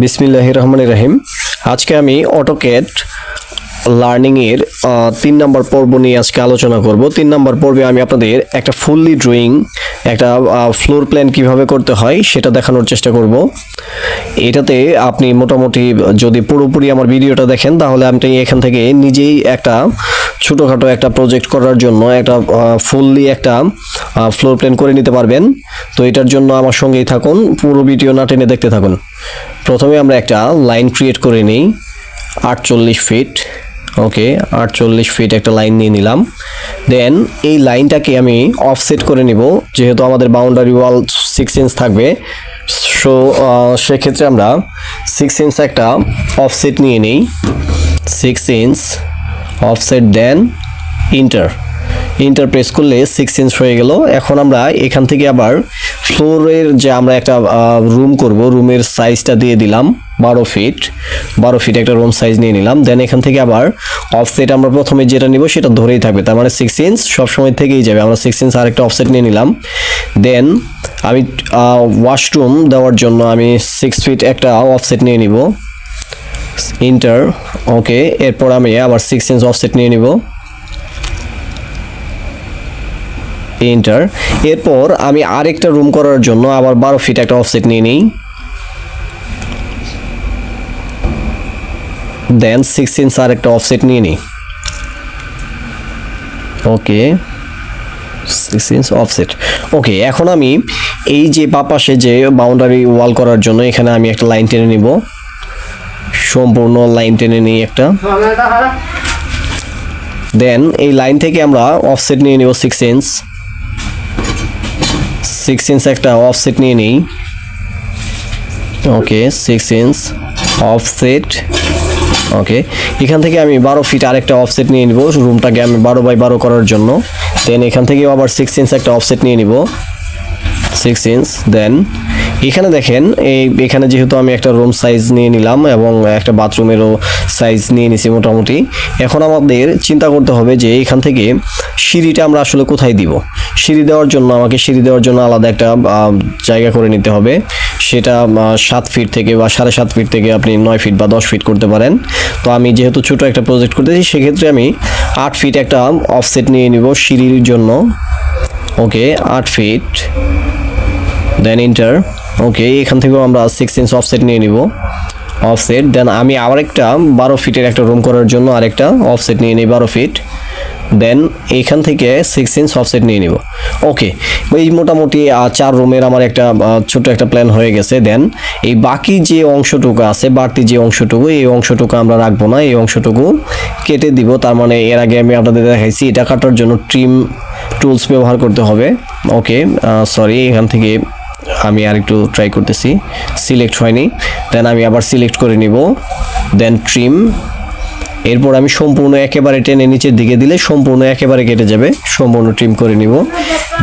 বিসমিল্লাহির রহমানির রহিম। আজকে আমি অটোক্যাড লার্নিংয়ের 3 নম্বর পর্ব নিয়ে আজকে আলোচনা করব। 3 নম্বর পর্বে আমি আপনাদের একটা ফুললি ড্রয়িং, একটা ফ্লোর প্ল্যান কিভাবে করতে হয় সেটা দেখানোর চেষ্টা করব। এটাতে আপনি মোটামুটি যদি পুরোপুরি আমার ভিডিওটা দেখেন তাহলে আপনি এখান থেকে নিজেই একটা ছোটোখাটো একটা প্রজেক্ট করার জন্য একটা ফুললি একটা ফ্লোর প্ল্যান করে নিতে পারবেন। তো এটার জন্য আমার সঙ্গেই থাকুন, পুরো ভিডিও না টেনে দেখতে থাকুন। প্রথমে আমরা একটা লাইন ক্রিয়েট করে নিই 48 ফিট। ওকে, 48 ফিট একটা লাইন নিয়ে নিলাম। দেন এই লাইনটাকে আমি অফসেট করে নিব, যেহেতু আমাদের বাউন্ডারি ওয়াল 6 ইঞ্চ থাকবে। সো সেক্ষেত্রে আমরা 6 ইঞ্চ একটা অফসেট নিয়ে নিই, 6 ইঞ্চ অফসেট। দেন ইন্টার প্রেস করলে 6 ইঞ্চ হয়ে গেল। এখন আমরা এখান থেকে আবার ফ্লোরের যে আমরা একটা রুম করব, রুমের সাইজটা দিয়ে দিলাম 12 ফিট একটা রুম সাইজ নিয়ে নিলাম। দেন এখান থেকে আবার অফসেট আমরা প্রথমে যেটা নিব সেটা ধরেই থাকবে, তার মানে 6 ইঞ্চ সবসময় থেকেই যাবে। আমরা 6 ইঞ্চ আরেকটা অফসেট নিয়ে নিলাম। দেন আমি ওয়াশরুম দেওয়ার জন্য আমি 6 ফিট একটা অফসেট নিয়ে নিব, ইন্টার। ওকে, এরপর আমি আবার 6 ইঞ্চ অফসেট নিয়ে নিব, এন্টার। এরপর আমি আরেকটা রুম করার জন্য আবার 12 ফিট একটা অফসেট নিয়ে নিই। দেন 6 ইঞ্চ আরেকটা অফসেট নিয়ে নিই। ওকে, 6 ইঞ্চ অফসেট। ওকে, এখন আমি এই যে পাশে যে বাউন্ডারি ওয়াল করার জন্য এখানে আমি একটা লাইন টেনে নিব, সম্পূর্ণ লাইন টেনে নিই একটা। দেন এই লাইন থেকে আমরা অফসেট নিয়ে নিব 6 ইঞ্চ একটা অফসেট নিয়ে নিই। ওকে, 6 ইঞ্চ অফসেট। ওকে, এখান থেকে আমি 12 ফিট আরেকটা অফসেট নিয়ে নিব, রুমটাকে আমি 12x12 করার জন্য। দেন এখান থেকে আবার 6 ইঞ্চ একটা অফসেট নিয়ে নিব, 6 ইঞ্চ। দেন এখানে দেখেন এখানে যেহেতু আমি একটা রুম সাইজ নিয়ে নিলাম এবং একটা বাথরুমেরও সাইজ নিয়ে নিছি মোটামুটি। এখন আমাদের চিন্তা করতে হবে যে এখান থেকে সিঁড়িটা আমরা আসলে কোথায় দিব। সিঁড়ি দেওয়ার জন্য আলাদা একটা জায়গা করে নিতে হবে। সেটা 7 ফিট থেকে বা 7.5 ফিট থেকে আপনি 9 ফিট বা 10 ফিট করতে পারেন। তো আমি যেহেতু ছোটো একটা প্রজেক্ট করতেছি সেক্ষেত্রে আমি 8 ফিট একটা অফসেট নিয়ে নিব সিঁড়ির জন্য। ওকে, 8 ফিট। দেন ইন্টার। ওকে, এখান থেকেও আমরা 6 ইঞ্চ অফসেট নিয়ে নিব, অফসেট। দেন আমি আবার একটা 12 ফিটের একটা রুম করার জন্য আরেকটা অফসেট নিয়ে নিই 12 ফিট। দেন এইখান থেকে 6 ইঞ্চ অফসেট নিয়ে নিব। ওকে, এই মোটামুটি 4 রুমের আমার একটা ছোট একটা প্ল্যান হয়ে গেছে। দেন এই বাকি যে অংশটুকু আছে, বাড়তি যে অংশটুকু, এই অংশটুকু আমরা রাখবো না, এই অংশটুকু কেটে দিব। তার মানে এর আগে আমি আপনাদের দেখাইছি এটা কাটার জন্য ট্রিম টুলস ব্যবহার করতে হবে। ওকে, সরি, এখান থেকে আমি আরেকটু ট্রাই করতেছি, সিলেক্ট হয়নি। দেন আমি আবার সিলেক্ট করে নিব, দেন ট্রিম। এরপর আমি সম্পূর্ণ একেবারে টেনে নিচের দিকে দিলে সম্পূর্ণ একেবারে কেটে যাবে, সম্পূর্ণ ট্রিম করে নিব।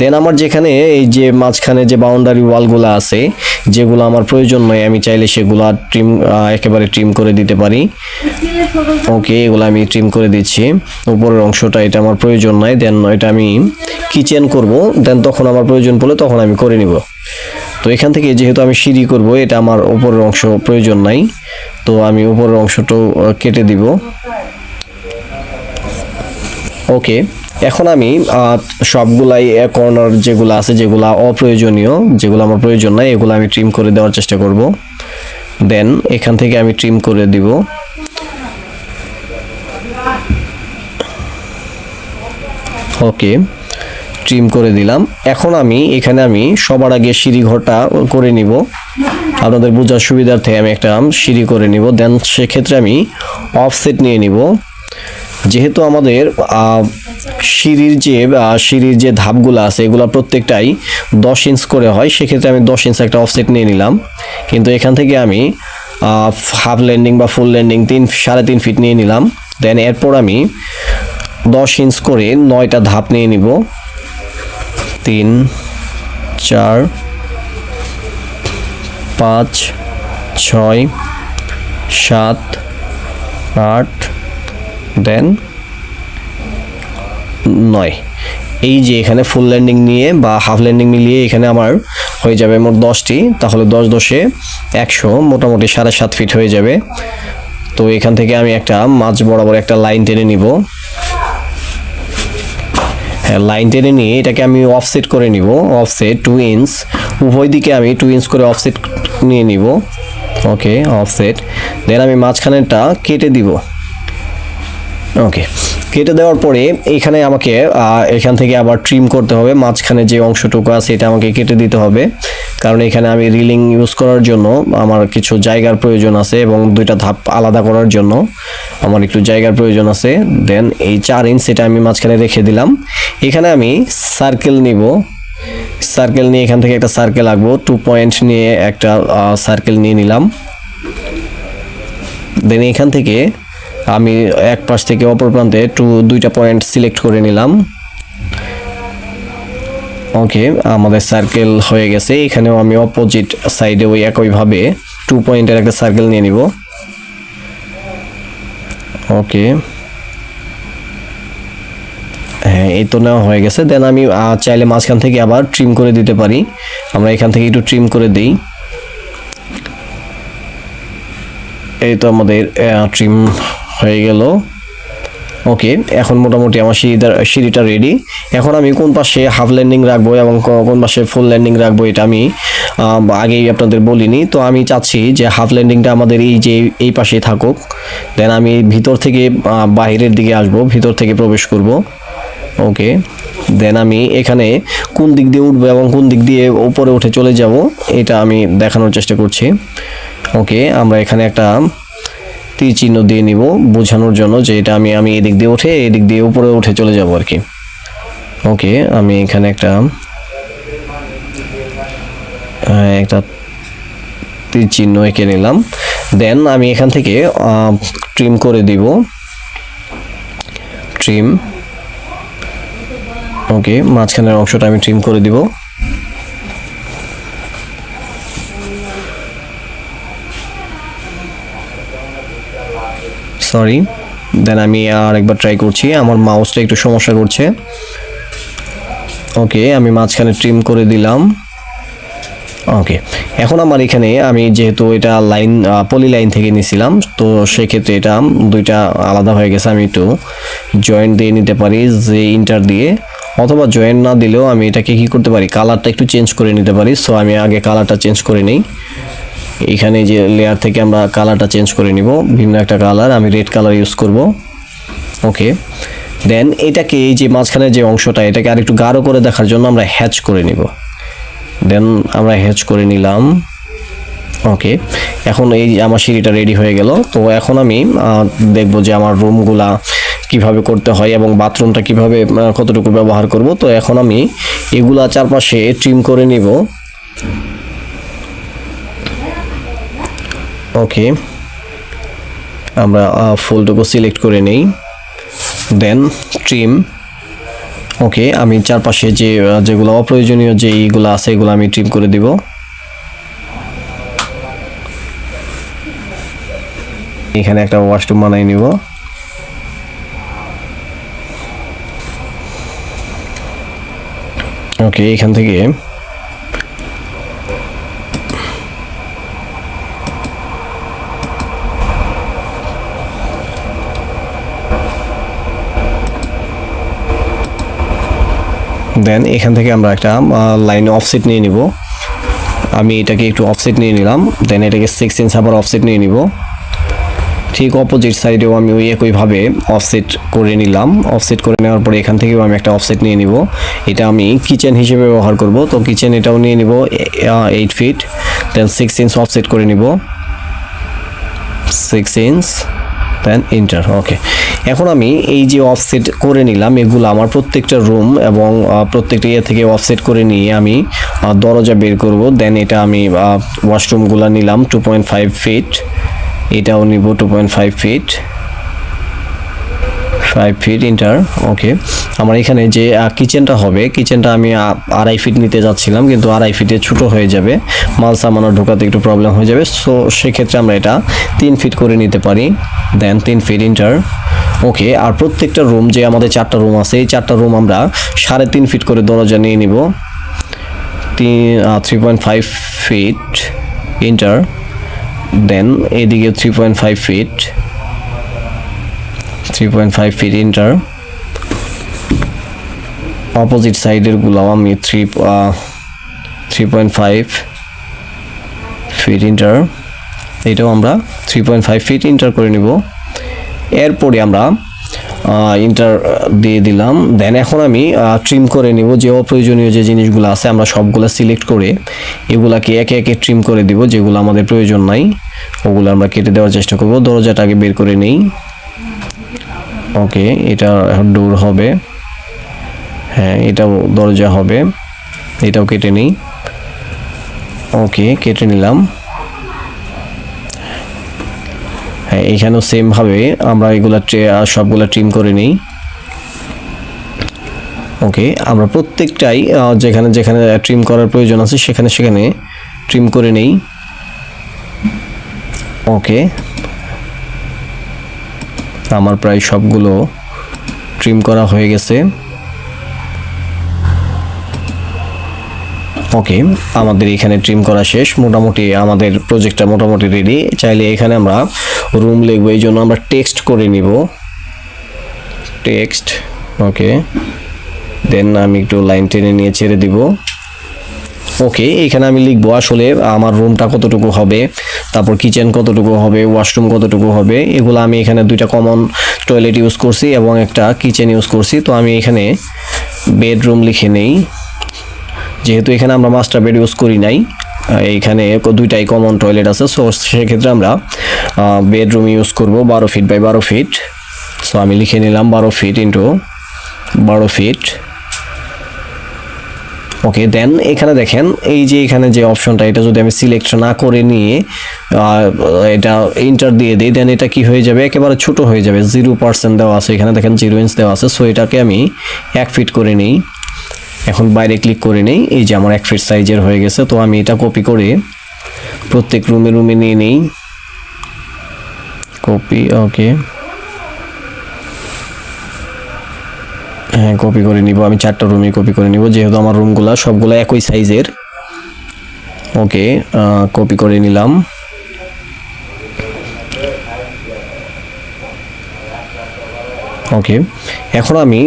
দেন আমার যেখানে এই যে মাঝখানে যে বাউন্ডারি ওয়ালগুলো আছে যেগুলো আমার প্রয়োজন নয়, আমি চাইলে সেগুলো একেবারে ট্রিম করে দিতে পারি। ওকে, এগুলো আমি ট্রিম করে দিচ্ছি। উপরের অংশটা এটা আমার প্রয়োজন নয়। দেন এটা আমি কিচেন করব, দেন তখন আমার প্রয়োজন পড়লে তখন আমি করে নিব। তো এখান থেকে যেহেতু আমি সিঁড়ি করব, এটা আমার উপরের অংশ প্রয়োজন নাই, তো আমি উপরের অংশটাও কেটে দিব। ওকে, এখন আমি সবগুলাই কর্নার যেগুলো আছে, যেগুলো অপ্রয়োজনীয়, যেগুলো আমার প্রয়োজন নাই, এগুলো আমি ট্রিম করে দেওয়ার চেষ্টা করব। দেন এখান থেকে আমি ট্রিম করে দিব। ওকে, ট্রিম করে দিলাম। এখন এখানে আমি সবার আগে সিঁড়ি ঘরটা করে নিব, আপনাদের বোঝার সুবিধার্থে আমি একটা সিঁড়ি করে নিব। দেন সেক্ষেত্রে আমি অফসেট নিয়ে নিব। যেহেতু আমাদের সিঁড়ির যে ধাপগুলো আছে এগুলো প্রত্যেকটাই 10 ইঞ্চ করে হয়, সেক্ষেত্রে আমি 10 ইঞ্চ একটা অফসেট নিয়ে নিলাম। কিন্তু এখান থেকে আমি হাফ ল্যান্ডিং বা ফুল ল্যান্ডিং 3.5 ফিট নিয়ে নিলাম। দেন এরপর আমি 10 ইঞ্চ করে 9টা ধাপ নিয়ে নিব, 3, 4, 5, 6, 7, 8, দেন 9। এই যে এখানে ফুল ল্যান্ডিং নিয়ে বা হাফ ল্যান্ডিং মিলিয়ে এখানে আমার হয়ে যাবে মোট 10টি। তাহলে 10 10 100, মোটামুটি 7.5 ফিট হয়ে যাবে। তো এখান থেকে আমি একটা মাঝ বরাবর একটা লাইন টেনে নিব। হ্যাঁ, লাইন টেনে নিয়ে এটাকে আমি অফসেট করে নিব, অফসেট 2 ইঞ্চ, উভয় দিকে আমি 2 ইঞ্চ করে অফসেট নিয়ে নিব। ওকে, অফসেট। দেন আমি মাঝখানেরটা কেটে দিব। ওকে, কেটে দেওয়ার পরে এখানে আমাকে এখান থেকে আবার ট্রিম করতে হবে, মাঝখানে যে অংশটুকু আছে এটা আমাকে কেটে দিতে হবে, কারণ এখানে আমি রিলিং ইউজ করার জন্য আমার কিছু জায়গার প্রয়োজন আছে এবং দুইটা ধাপ আলাদা করার জন্য আমার একটু জায়গার প্রয়োজন আছে। দেন এই 4 ইঞ্চ এটা আমি মাঝখানে রেখে দিলাম। এখানে আমি সার্কেল নিব, সার্কেল নিয়ে এখান থেকে একটা সার্কেল আঁকবো, 2 পয়েন্ট নিয়ে একটা সার্কেল নিয়ে নিলাম। দেন এখান থেকে আমি এক পাশ থেকে অপর প্রান্তে দুইটা পয়েন্ট সিলেক্ট করে নিলাম। ওকে, আমাদের সার্কেল হয়ে গেছে। এখানেও আমি অপোজিট সাইডে ওই একইভাবে 2 পয়েন্টের একটা সার্কেল নিয়ে নিব। ওকে, হ্যাঁ, এই তো নেওয়া হয়ে গেছে। দেন আমি চাইলে মাঝখান থেকে আবার ট্রিম করে দিতে পারি। আমরা এখান থেকে একটু ট্রিম করে দিই। এই তো আমাদের ট্রিম হয়ে গেল। ওকে, এখন মোটামুটি আমার সিঁড়িটা রেডি। এখন আমি কোন পাশে হাফ ল্যান্ডিং রাখবো এবং কোন পাশে ফুল ল্যান্ডিং রাখবো এটা আমি আগেই আপনাদের বলিনি। তো আমি চাচ্ছি যে হাফ ল্যান্ডিংটা আমাদের এই পাশে থাকুক। দেন আমি ভিতর থেকে বাহিরের দিকে আসবো, ভিতর থেকে প্রবেশ করব। ওকে, দেন আমি এখানে কোন দিক দিয়ে উঠবো এবং কোন দিক দিয়ে উপরে উঠে চলে যাব এটা আমি দেখানোর চেষ্টা করছি। ওকে, আমরা এখানে একটা তীর চিহ্ন দিয়ে নিব বোঝানোর জন্য যে এটা আমি এদিক দিয়ে উঠে এদিক দিয়ে উপরে উঠে চলে যাব আর কি। ওকে, আমি এখানে একটা তীর চিহ্ন এঁকে নিলাম। দেন আমি এখান থেকে ট্রিম করে দিব, ট্রিম। ওকে, মাঝখানের অংশটা আমি ট্রিম করে দিব। সরি, দেন আমি আরেকবার ট্রাই করছি, আমার মাউসটা একটু সমস্যা করছে। ওকে, আমি মাঝখানে ট্রিম করে দিলাম। ওকে, এখন আমার এখানে আমি যেহেতু এটা লাইন পলি লাইন থেকে নিয়েছিলাম, তো সেক্ষেত্রে এটা দুইটা আলাদা হয়ে গেছে। আমি একটু জয়েন্ট দিয়ে নিতে পারি, যে ইন্টার দিয়ে, অথবা জয়েন্ট না দিলেও আমি এটাকে কি করতে পারি, কালারটা একটু চেঞ্জ করে নিতে পারি। সো আমি আগে কালারটা চেঞ্জ করে নিই। এখানে যে লেয়ার থেকে আমরা কালারটা চেঞ্জ করে নিব, ভিন্ন একটা কালার, আমি রেড কালার ইউজ করব। ওকে, দেন এটাকে এই যে মাঝখানে যে অংশটা এটাকে আর একটু গাঢ় করে দেখার জন্য আমরা হ্যাচ করে নিব। দেন আমরা হ্যাচ করে নিলাম। ওকে, এখন এই আমার সিঁড়িটা রেডি হয়ে গেল। তো এখন আমি দেখব যে আমার রুমগুলা কিভাবে করতে হয় এবং বাথরুমটা কিভাবে কতটুকু ব্যবহার করব। তো এখন আমি এগুলা চারপাশে ট্রিম করে নিব। ওকে, আমরা ফুলটুকু সিলেক্ট করে নেই, দেন ট্রিম। ওকে, আমি চারপাশে যেগুলো অপ্রয়োজনীয় যেইগুলো আছে এগুলো আমি ট্রিম করে দিব। এখানে একটা ওয়াশরুম বানাই নিব। ওকে, এখান থেকে দেন এখান থেকে আমরা একটা লাইন অফসেট নিয়ে নিব। আমি এটাকে একটু অফসেট নিয়ে নিলাম। দেন এটাকে 6 ইঞ্চ আবার অফসেট নিয়ে নিব। ঠিক অপোজিট সাইডেও আমি ওই একইভাবে অফসেট করে নিলাম। অফসেট করে নেওয়ার পরে এখান থেকেও আমি একটা অফসেট নিয়ে নিব। এটা আমি কিচেন হিসেবে ব্যবহার করব। তো কিচেন এটাও নিয়ে নিব 8 ফিট। দেন 6 ইঞ্চ অফসেট করে নিব, 6 ইঞ্চ, দেন ইন্টার। ওকে, এখন আমি এই যে অফসেট করে নিলাম এগুলো আমার প্রত্যেকটা রুম এবং প্রত্যেকটা ইয়ে থেকে অফসেট করে নিয়ে আমি দরজা বের করব। দেন এটা আমি ওয়াশরুমগুলো নিলাম 2.5 ফিট, এটাও নিব 2.5 ফিট, 5 ফিট ইন্টার। ওকে, আমার এখানে যে কিচেনটা হবে, কিচেনটা আমি 2.5 ফিট নিতে যাচ্ছিলাম, কিন্তু 2.5 ফিটে ছোটো হয়ে যাবে, মাল সামানো ঢোকাতে একটু প্রবলেম হয়ে যাবে। সো সেক্ষেত্রে আমরা এটা 3 ফিট করে নিতে পারি। দেন 3 ফিট ইন্টার। ওকে, আর প্রত্যেকটা রুম যে আমাদের 4টা রুম আছে, এই 4টা রুম আমরা 3.5 ফিট করে দরজা নিয়ে নিব, 3.5 ফিট ইন্টার। দেন এদিকে 3.5 ফিট, 3.5 ফিট ইন্টার। অপোজিট সাইডের গুলাও আমি 3.5 ফিট ইন্টার, এটাও আমরা 3.5 ফিট ইন্টার করে নিব। এরপরে আমরা ইন্টার দিয়ে দিলাম। দেন এখন আমি ট্রিম করে নিব, যে অপ্রয়োজনীয় যে জিনিসগুলো আছে আমরা সবগুলো সিলেক্ট করে এগুলাকে একে একে ট্রিম করে দিব, যেগুলো আমাদের প্রয়োজন নাই ওগুলো আমরা কেটে দেওয়ার চেষ্টা করব। দরজাটা আগে বের করে নেই। ওকে, এটা ডোর হবে, হ্যাঁ এটাও দরজা হবে, এটাও কেটে নিই। ওকে, কেটে নিলাম। হ্যাঁ, এখানেও সেম ভাবে আমরা এগুলা সবগুলা ট্রিম করে নিই। ওকে, আমরা প্রত্যেকটাই যেখানে যেখানে ট্রিম করার প্রয়োজন আছে সেখানে সেখানে ট্রিম করে নেই। ওকে, আমার প্রায় সবগুলো ট্রিম করা হয়ে গেছে। ওকে, আমাদের এখানে ট্রিম করা শেষ, মোটামুটি আমাদের প্রজেক্টটা মোটামুটি রেডি। চাইলে এখানে আমরা রুম লিখবো, এই জন্য আমরা টেক্সট করে নিব, টেক্সট। ওকে, দেন আমি একটু লাইন টেনে নিয়ে ছেড়ে দিব। ওকে, এখানে আমি লিখবো আসলে আমার রুমটা কতটুকু হবে, তারপর কিচেন কতটুকু হবে, ওয়াশরুম কতটুকু হবে, এগুলো আমি এখানে দুইটা কমন টয়লেট ইউজ করছি এবং একটা কিচেন ইউজ করছি। তো আমি এখানে বেডরুম লিখে নেই, যেহেতু এখানে আমরা মাস্টার বেড ইউজ করি নাই, এইখানে দুইটাই কমন টয়লেট আছে, সো সেক্ষেত্রে আমরা বেডরুম ইউজ করব 12 ফিট বাই 12 ফিট। সো আমি লিখে নিলাম 12 ফিট ইন্টু 12 ফিট। ওকে, দেন এখানে দেখেন এই যে এখানে যে অপশনটা, এটা যদি আমি সিলেক্ট না করে নিয়ে এটা ইন্টার দিয়ে দিই, দেন এটা কি হয়ে যাবে, একেবারে ছোট হয়ে যাবে। 0% দেওয়া আছে এখানে, দেখেন 0 ইঞ্চ দেওয়া আছে। সো এটাকে আমি 1 ফিট করে নিই। এখন বাইরে ক্লিক করে নেই, এই যে আমার 1 ফিট সাইজের হয়ে গেছে। তো আমি এটা কপি করে প্রত্যেক রুমে রুমে নিয়ে নিই, কপি। ওকে, হ্যাঁ কপি করে নিব, আমি 4টা রুমে কপি করে নিব, যেহেতু আমার রুমগুলা সবগুলো একই সাইজের। ওকে, কপি করে নিলাম। ওকে, এখন আমি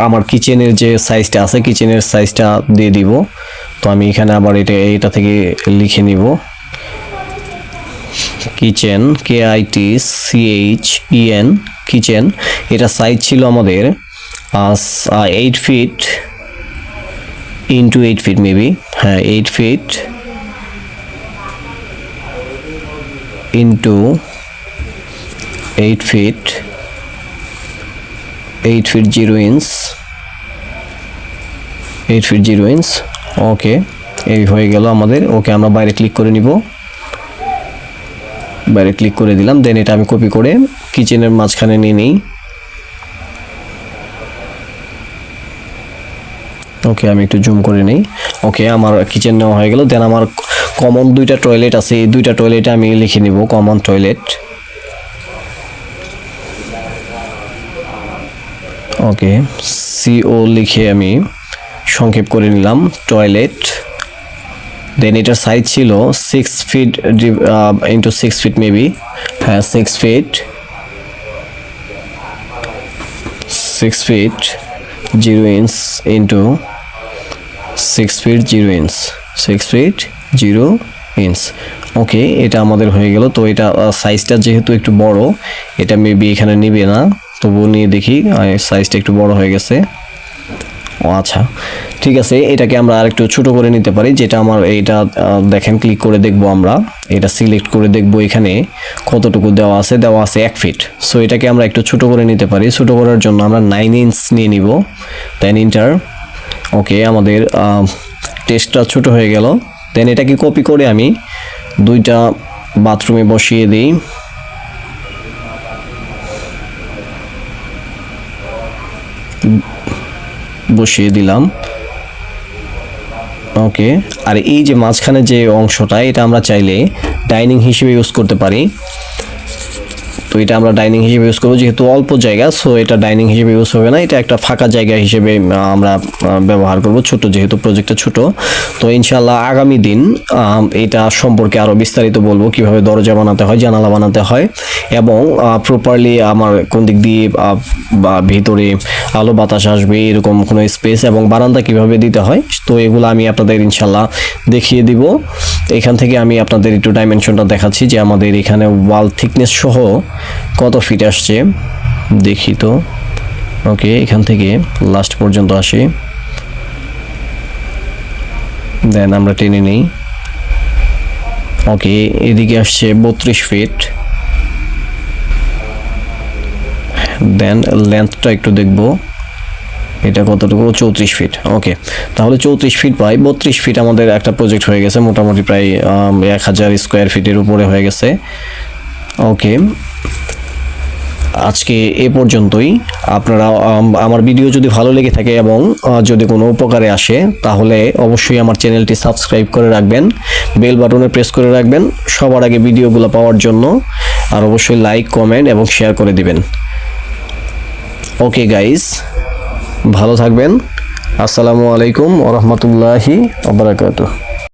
আমার কিচেনের যে সাইজটা আছে, কিচেনের সাইজটা দিয়ে দিব। তো আমি এখানে আবার এটা থেকে লিখে নিব, কিচেন, KITCHEN, কিচেন। এটা সাইজ ছিল আমাদের 8 ফিট ইন্টু 8 ফিট মেবি, হ্যাঁ 8 feet into 8 feet, 8 feet 0 inch, 8 feet 0 inch. Okay, এই হয়ে গেল আমাদের। ওকে, আমরা বাইরে ক্লিক করে নিব, বাইরে ক্লিক করে দিলাম। দেন এটা আমি কপি করে কিচেনের মাঝখানে নিয়ে নিই। ওকে, আমি একটু জুম করে নিই। ওকে, আমার কিচেন নেওয়া হয়ে গেল। দেন আমার কমন দুইটা টয়লেট আছে, এই দুইটা টয়লেটে আমি লিখে নিব কমন টয়লেট। ওকে, CO লিখে আমি সংক্ষেপ করে নিলাম, টয়লেট। দেন এটার সাইজ ছিল 6 ফিট ইন্টু 6 ফিট মেবি, হ্যাঁ 6 feet 0 inch into 6 feet 0 inch, 6 feet 0 inch. Okay, এটা আমাদের হয়ে গেল। তো এটা সাইজটা যেহেতু একটু বড়, এটা মেবি এখানে নিবে না, তবুও নিয়ে দেখি, সাইজটা একটু বড় হয়ে গেছে। ও আচ্ছা, ঠিক আছে, এটাকে আমরা আরেকটু ছোট করে নিতে পারি, যেটা আমার এইটা দেখেন ক্লিক করে দেখবো, আমরা এটা সিলেক্ট করে দেখবো এখানে কতটুকু দেওয়া আছে, 1 ফিট। সো এটাকে আমরা একটু ছোট করে নিতে পারি। ছোট করার জন্য আমরা 9 ইঞ্চ নিয়ে নিব, দেন ইন্টার। ওকে, আমাদের টেক্সটটা ছোট হয়ে গেল। দেন এটাকে কপি করে আমি দুইটা বাথরুমে বসিয়ে দিই। বসিয়ে দিলাম। ওকে, আর এই যে মাঝখানে যে অংশটা, এটা আমরা চাইলে ডাইনিং হিসেবে ইউজ করতে পারি। তো এটা আমরা ডাইনিং হিসেবে ইউজ করবো, যেহেতু অল্প জায়গা, সো এটা ডাইনিং হিসেবে ইউজ হবে না, এটা একটা ফাঁকা জায়গা হিসেবে আমরা ব্যবহার করব, ছোট যেহেতু প্রজেক্টটা ছোট। তো ইনশাল্লাহ আগামী দিন এটা সম্পর্কে আরও বিস্তারিত বলবো, কিভাবে দরজা বানাতে হয়, জানালা বানাতে হয়, এবং প্রপারলি আমার কোন দিক দিয়ে বা ভিতরে আলো বাতাস আসবে এরকম কোনো স্পেস এবং বারান্দা কিভাবে দিতে হয়, তো এগুলো আমি আপনাদের ইনশাল্লাহ দেখিয়ে দিব। এখান থেকে আমি আপনাদের একটু ডাইমেনশনটা দেখাচ্ছি যে আমাদের এখানে ওয়াল থিকনেস সহ কত ফিট আসছে, দেখি তো। ওকে, এখান থেকে লাস্ট পর্যন্ত আসি, দেন আমরা টেনে নিই। ওকে, এদিকে আসছে 32 ফিট। দেন লেন্থটা একটু দেখব, এটা কতটুকু, 34 ফিট। ওকে, তাহলে 34 ফিট প্রায় 32 ফিট আমাদের একটা প্রজেক্ট হয়ে গেছে, মোটামুটি প্রায় 1000 স্কোয়ার ফিটের উপরে হয়ে গেছে। ওকে, আজকে এ পর্যন্তই। আপনারা আমার ভিডিও যদি ভালো লেগে থাকে এবং যদি কোনো উপকারে আসে, তাহলে অবশ্যই আমার চ্যানেলটি সাবস্ক্রাইব করে রাখবেন, বেল বাটনে প্রেস করে রাখবেন সবার আগে ভিডিওগুলো পাওয়ার জন্য, আর অবশ্যই লাইক, কমেন্ট এবং শেয়ার করে দিবেন। ওকে গাইস, ভালো থাকবেন। আসসালামু আলাইকুম ওয়া রাহমাতুল্লাহি ওয়া বারাকাতুহু।